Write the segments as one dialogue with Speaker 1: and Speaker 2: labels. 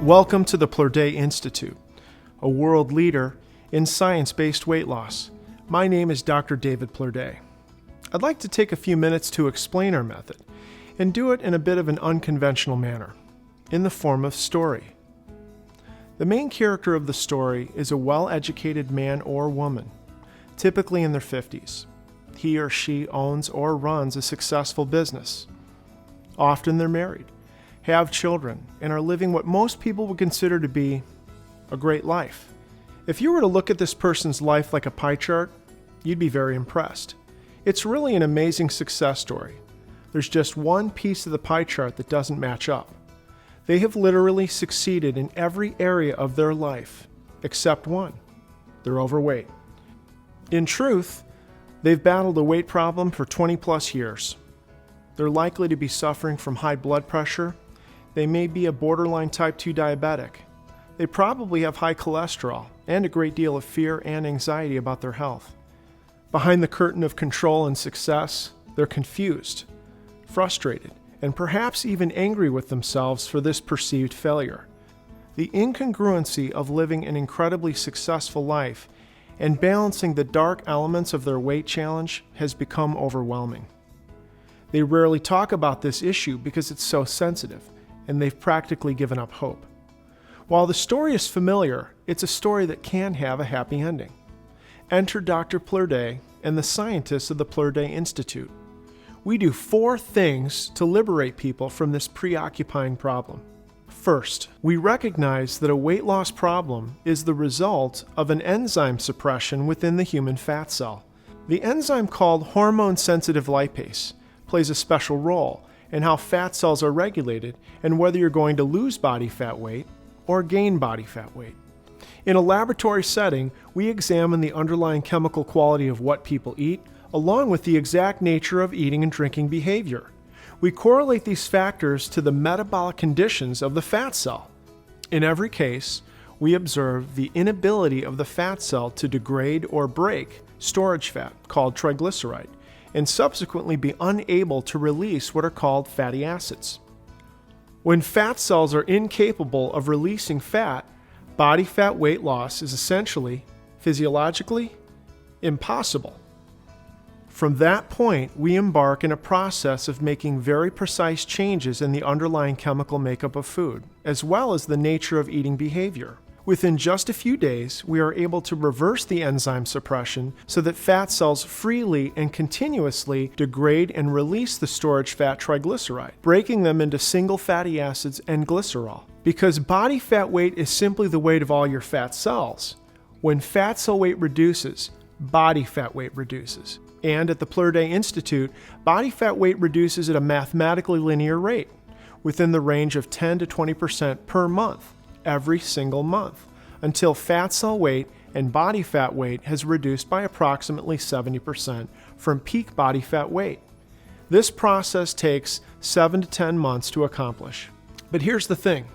Speaker 1: Welcome to the Plourdé Institute, a world leader in science-based weight loss. My name is Dr. David Plourdé. I'd like to take a few minutes to explain our method and do it in a bit of an unconventional manner, in the form of story. The main character of the story is a well-educated man or woman, typically in their 50s. He or she owns or runs a successful business. Often they're married, have children, and are living what most people would consider to be a great life. If you were to look at this person's life like a pie chart, you'd be very impressed. It's really an amazing success story. There's just one piece of the pie chart that doesn't match up. They have literally succeeded in every area of their life, except one. They're overweight. In truth, they've battled a weight problem for 20 plus years. They're likely to be suffering from high blood pressure. They may be a borderline type 2 diabetic. They probably have high cholesterol and a great deal of fear and anxiety about their health. Behind the curtain of control and success, they're confused, frustrated, and perhaps even angry with themselves for this perceived failure. The incongruency of living an incredibly successful life and balancing the dark elements of their weight challenge has become overwhelming. They rarely talk about this issue because it's so sensitive, and they've practically given up hope. While the story is familiar, it's a story that can have a happy ending. Enter Dr. Plourdé and the scientists of the Plourdé Institute. We do 4 things to liberate people from this preoccupying problem. First, we recognize that a weight loss problem is the result of an enzyme suppression within the human fat cell. The enzyme called hormone-sensitive lipase plays a special role in how fat cells are regulated and whether you're going to lose body fat weight or gain body fat weight. In a laboratory setting, we examine the underlying chemical quality of what people eat, along with the exact nature of eating and drinking behavior. We correlate these factors to the metabolic conditions of the fat cell. In every case, we observe the inability of the fat cell to degrade or break storage fat, called triglyceride, and subsequently be unable to release what are called fatty acids. When fat cells are incapable of releasing fat, body fat weight loss is essentially, physiologically, impossible. From that point, we embark in a process of making very precise changes in the underlying chemical makeup of food, as well as the nature of eating behavior. Within just a few days, we are able to reverse the enzyme suppression so that fat cells freely and continuously degrade and release the storage fat triglyceride, breaking them into single fatty acids and glycerol. Because body fat weight is simply the weight of all your fat cells, when fat cell weight reduces, body fat weight reduces. And at the Plourdé Institute, body fat weight reduces at a mathematically linear rate, within the range of 10 to 20% per month, every single month, until fat cell weight and body fat weight has reduced by approximately 70% from peak body fat weight. This process takes 7 to 10 months to accomplish. But here's the thing.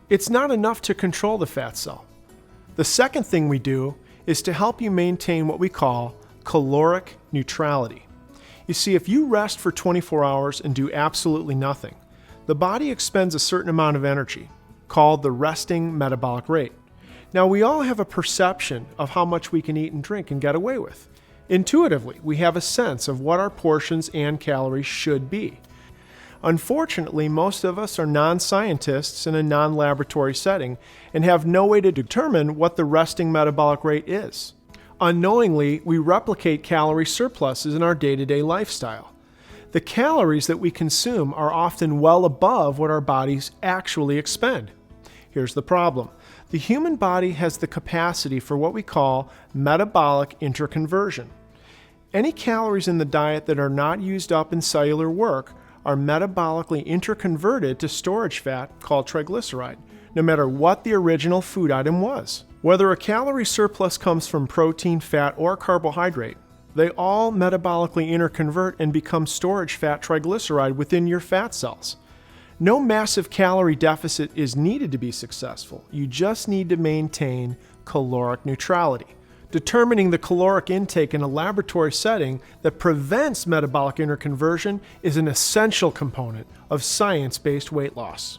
Speaker 1: It's not enough to control the fat cell. The second thing we do is to help you maintain what we call caloric neutrality. You see, if you rest for 24 hours and do absolutely nothing, the body expends a certain amount of energy, called the resting metabolic rate. Now, we all have a perception of how much we can eat and drink and get away with. Intuitively, we have a sense of what our portions and calories should be. Unfortunately, most of us are non-scientists in a non-laboratory setting and have no way to determine what the resting metabolic rate is. Unknowingly, we replicate calorie surpluses in our day-to-day lifestyle. The calories that we consume are often well above what our bodies actually expend. Here's the problem. The human body has the capacity for what we call metabolic interconversion. Any calories in the diet that are not used up in cellular work are metabolically interconverted to storage fat called triglyceride, no matter what the original food item was. Whether a calorie surplus comes from protein, fat, or carbohydrate, they all metabolically interconvert and become storage fat triglyceride within your fat cells. No massive calorie deficit is needed to be successful. You just need to maintain caloric neutrality. Determining the caloric intake in a laboratory setting that prevents metabolic interconversion is an essential component of science-based weight loss.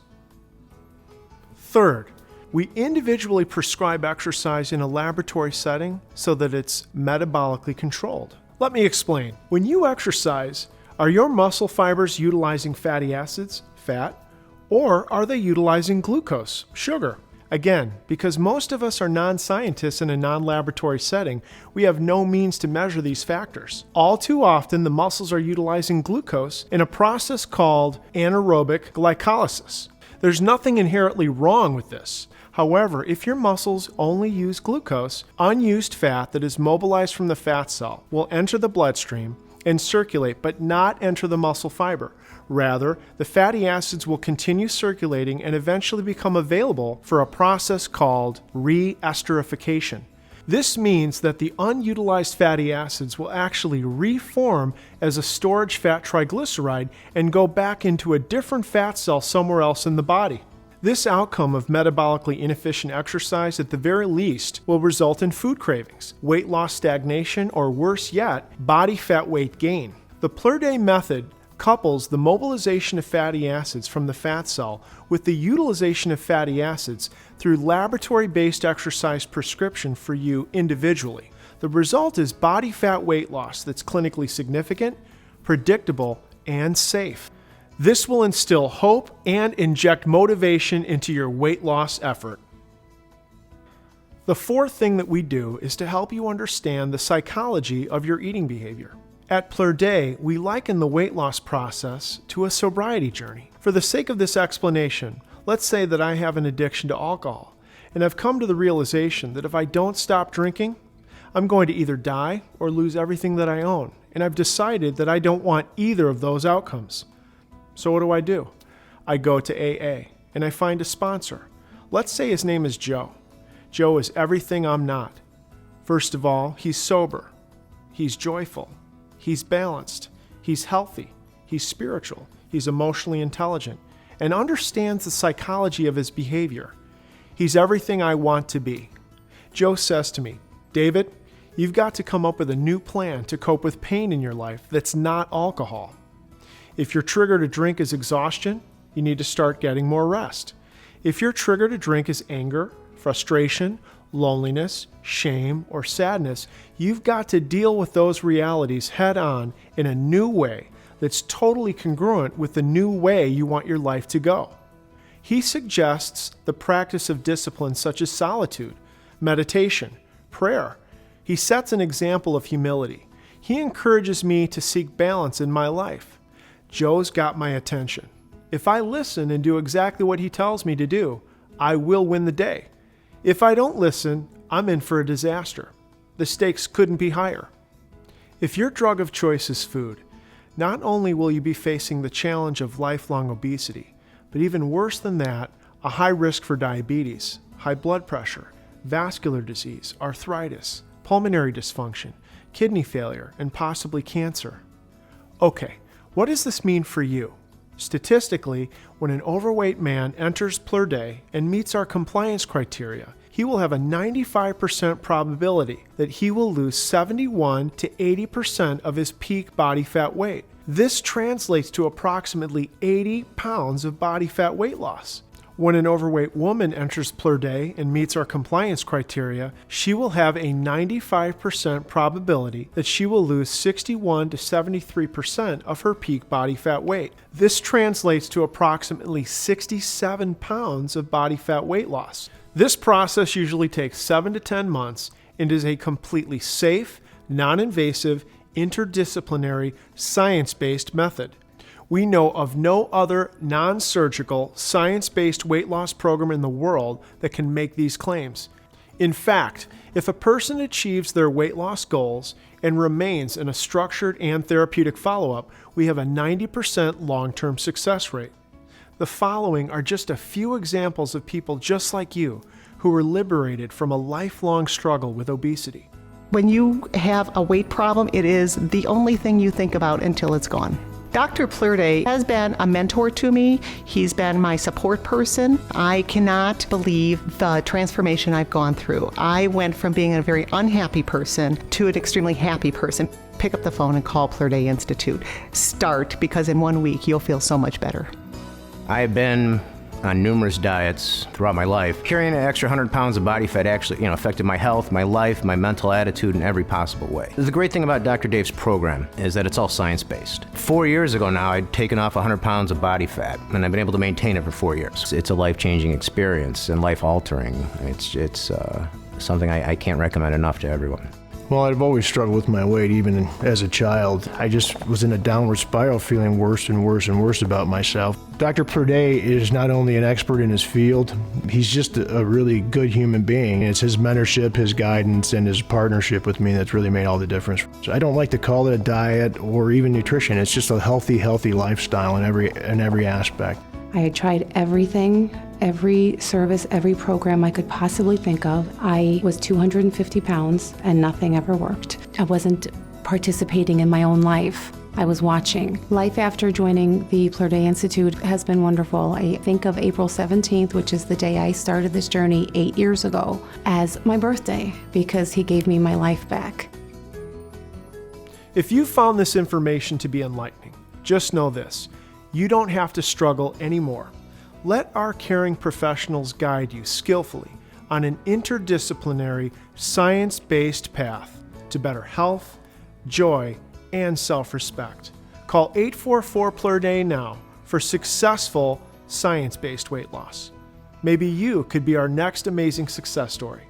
Speaker 1: Third, we individually prescribe exercise in a laboratory setting so that it's metabolically controlled. Let me explain. When you exercise, are your muscle fibers utilizing fatty acids, fat, or are they utilizing glucose, sugar? Again, because most of us are non-scientists in a non-laboratory setting, we have no means to measure these factors. All too often, the muscles are utilizing glucose in a process called anaerobic glycolysis. There's nothing inherently wrong with this. However, if your muscles only use glucose, unused fat that is mobilized from the fat cell will enter the bloodstream and circulate, but not enter the muscle fiber. Rather, the fatty acids will continue circulating and eventually become available for a process called re-esterification. This means that the unutilized fatty acids will actually reform as a storage fat triglyceride and go back into a different fat cell somewhere else in the body. This outcome of metabolically inefficient exercise at the very least will result in food cravings, weight loss stagnation, or worse yet, body fat weight gain. The Plourdé Method couples the mobilization of fatty acids from the fat cell with the utilization of fatty acids through laboratory-based exercise prescription for you individually. The result is body fat weight loss that's clinically significant, predictable, and safe. This will instill hope and inject motivation into your weight loss effort. The fourth thing that we do is to help you understand the psychology of your eating behavior. At Plourdé, we liken the weight loss process to a sobriety journey. For the sake of this explanation, let's say that I have an addiction to alcohol, and I've come to the realization that if I don't stop drinking, I'm going to either die or lose everything that I own, and I've decided that I don't want either of those outcomes. So what do? I go to AA, and I find a sponsor. Let's say his name is Joe. Joe is everything I'm not. First of all, he's sober. He's joyful. He's balanced, he's healthy, he's spiritual, he's emotionally intelligent, and understands the psychology of his behavior. He's everything I want to be. Joe says to me, "David, you've got to come up with a new plan to cope with pain in your life that's not alcohol. If your trigger to drink is exhaustion, you need to start getting more rest. If your trigger to drink is anger, frustration, loneliness, shame, or sadness, you've got to deal with those realities head on in a new way that's totally congruent with the new way you want your life to go." He suggests the practice of disciplines such as solitude, meditation, prayer. He sets an example of humility. He encourages me to seek balance in my life. Joe's got my attention. If I listen and do exactly what he tells me to do, I will win the day. If I don't listen, I'm in for a disaster. The stakes couldn't be higher. If your drug of choice is food, not only will you be facing the challenge of lifelong obesity, but even worse than that, a high risk for diabetes, high blood pressure, vascular disease, arthritis, pulmonary dysfunction, kidney failure, and possibly cancer. Okay, what does this mean for you? Statistically, when an overweight man enters Plourdé and meets our compliance criteria, he will have a 95% probability that he will lose 71 to 80% of his peak body fat weight. This translates to approximately 80 pounds of body fat weight loss. When an overweight woman enters Plourdé and meets our compliance criteria, she will have a 95% probability that she will lose 61 to 73% of her peak body fat weight. This translates to approximately 67 pounds of body fat weight loss. This process usually takes 7 to 10 months and is a completely safe, non-invasive, interdisciplinary, science-based method. We know of no other non-surgical, science-based weight loss program in the world that can make these claims. In fact, if a person achieves their weight loss goals and remains in a structured and therapeutic follow-up, we have a 90% long-term success rate. The following are just a few examples of people just like you who were liberated from a lifelong struggle with obesity.
Speaker 2: When you have a weight problem, it is the only thing you think about until it's gone. Dr. Plourdé has been a mentor to me. He's been my support person. I cannot believe the transformation I've gone through. I went from being a very unhappy person to an extremely happy person. Pick up the phone and call Plourdé Institute. Start, because in 1 week you'll feel so much better.
Speaker 3: I've been on numerous diets throughout my life. Carrying an extra 100 pounds of body fat actually, affected my health, my life, my mental attitude in every possible way. The great thing about Dr. Dave's program is that it's all science-based. 4 years ago now, I'd taken off 100 pounds of body fat, and I've been able to maintain it for 4 years. It's a life-changing experience and life-altering. It's something I can't recommend enough to everyone.
Speaker 4: Well, I've always struggled with my weight, even as a child. I just was in a downward spiral, feeling worse and worse and worse about myself. Dr. Plourdé is not only an expert in his field, he's just a really good human being. It's his mentorship, his guidance, and his partnership with me that's really made all the difference. I don't like to call it a diet or even nutrition. It's just a healthy lifestyle in every aspect.
Speaker 5: I had tried everything, every service, every program I could possibly think of. I was 250 pounds and nothing ever worked. I wasn't participating in my own life. I was watching. Life after joining the Plourdé Institute has been wonderful. I think of April 17th, which is the day I started this journey 8 years ago, as my birthday because he gave me my life back.
Speaker 1: If you found this information to be enlightening, just know this: you don't have to struggle anymore. Let our caring professionals guide you skillfully on an interdisciplinary, science-based path to better health, joy, and self-respect. Call 844-PLOURDÉ now for successful science-based weight loss. Maybe you could be our next amazing success story.